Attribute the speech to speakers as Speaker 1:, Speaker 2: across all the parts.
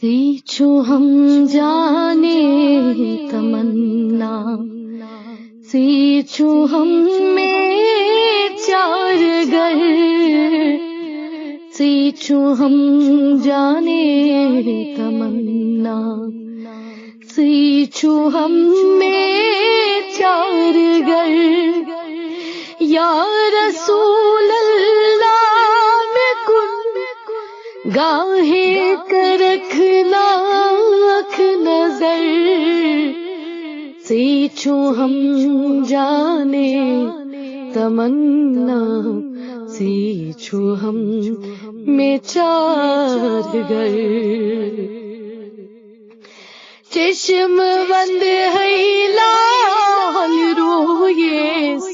Speaker 1: سیچو ہم جانے تمنا، سیچو ہم میں چار گر، سیچو ہم جانے تمنا، سیچو ہم میں چار گر، یا رسول اللہ میں کن گاہے کر رکھنا اکھ نظر، سیچو ہم جانے تمنا، سیچو ہم میں چار گر، چشم بند ہے لال رویس،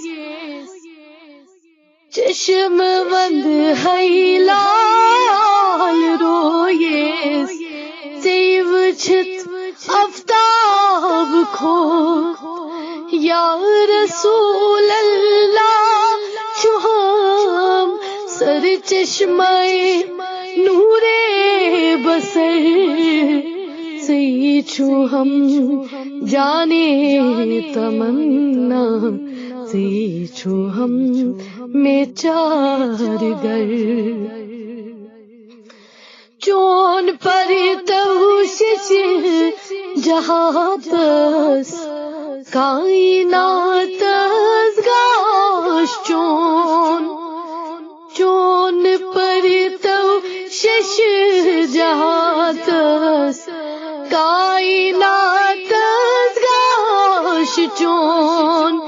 Speaker 1: چشم بند ہے لال رویس، سیو چھت آفتاب کھو، یا رسول اللہ چوہم سر چشمہ نور بصر، سیچو ہم جانے تمنا، سیچو ہم میں چار گر، چون پر توشش جہاتس کائنات گاش، چون پر توشش جہاتس کائنات گاش، چون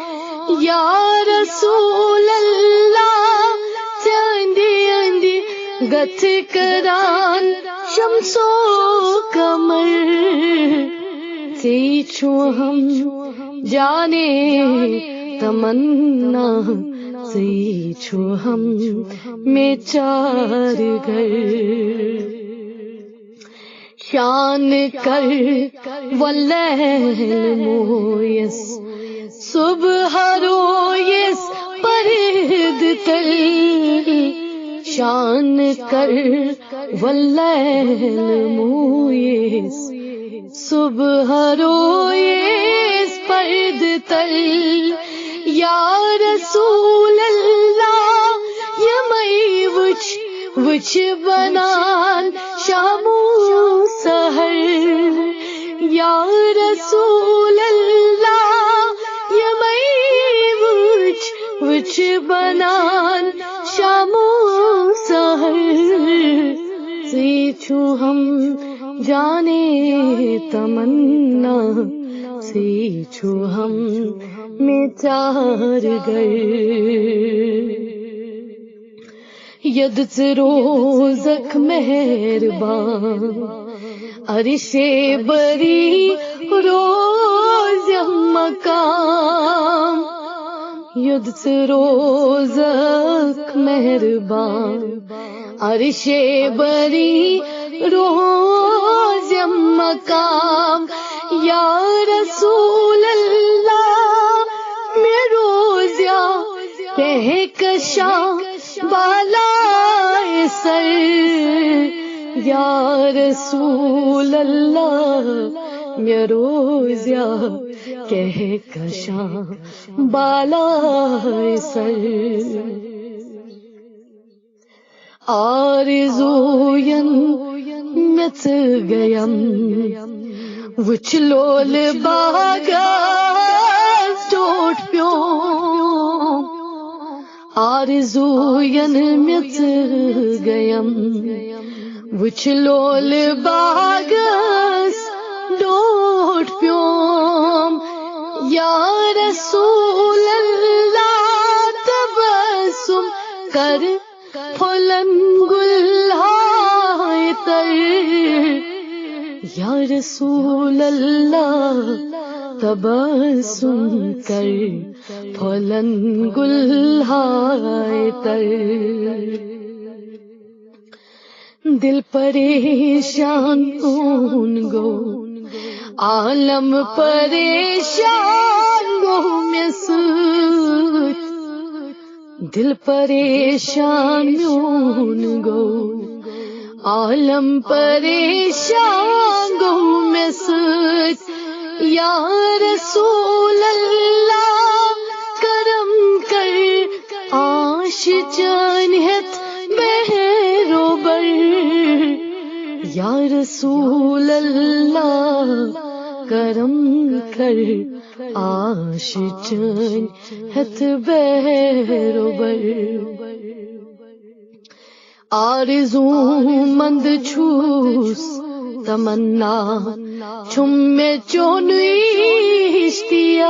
Speaker 1: یا رسول اللہ چاندی اندی گتھ کران شمس و قمر، سیچو ہم جانے تمنا، سیچو ہم میں چار گر، شان کر واللیل مویس، صبح رویس پرد تل، شان کر واللیل مویس، صبح رویس پرد تل، یا رسول اللہ یمئی وچ بنان شامو سحر، یا رسول اللہ یمئی وچ بنان شامو سحر، سیچو ہم جانے تمنا، سیچو ہم میں چار گر، یدت روزک مہربان عرش بری روز مقام، یدت روزک مہربان عرش بری روز مقام، یا رسول اللہ میں روزیا کہکشاں بالائے سر، یا رسول اللہ میں روزیا کہکشاں بالائے سر، آرزوین مت گیم وچ لول باغا ٹوٹ پیو، آرزوین مت گیم وچ لول باغس ڈوٹ پیوم، یا رسول اللہ تبسم کر پھولن گلہائے تر، یا رسول اللہ تبسم کر پھولن گلہائے تر، دل پریشان کون گو عالم پریشان گو میں سوچ، دل پریشان کون گو عالم پریشان گو میں سچ یا رسول اللہ کرم کر آش چانہت بہرو بر یا رسول اللہ کرم کر آش چانہت بہرو بر آرزو مند چھوس تمنا چھم میں چونی اشتیاق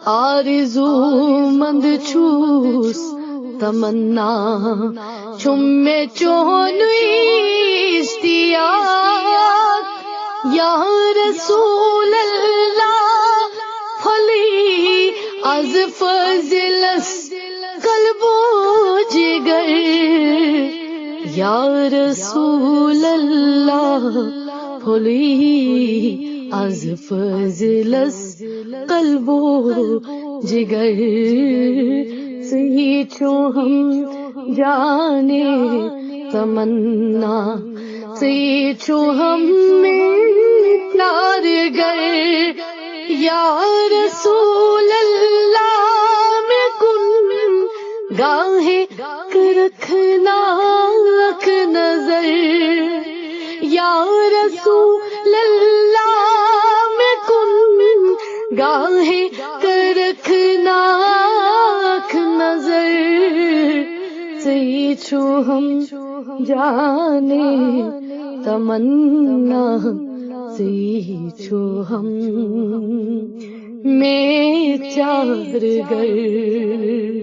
Speaker 1: آرزو مند چھوس تمنا چھم میں چونی اشتیاق یا رسول اللہ پھلی از فضلس قلب و جگر یا رسول اللہ پھلی از فضلس قلب و جگر سی چھو ہم جانے تمنا سی چھو ہم پیار گر یا رسول اللہ میں کن گاہے رکھنا رکھ نظر یا رسول اللہ میں کن گاہے رکھنا رکھ نظر سی چھو ہم جانے تمنا سی چھو ہم میں چار گر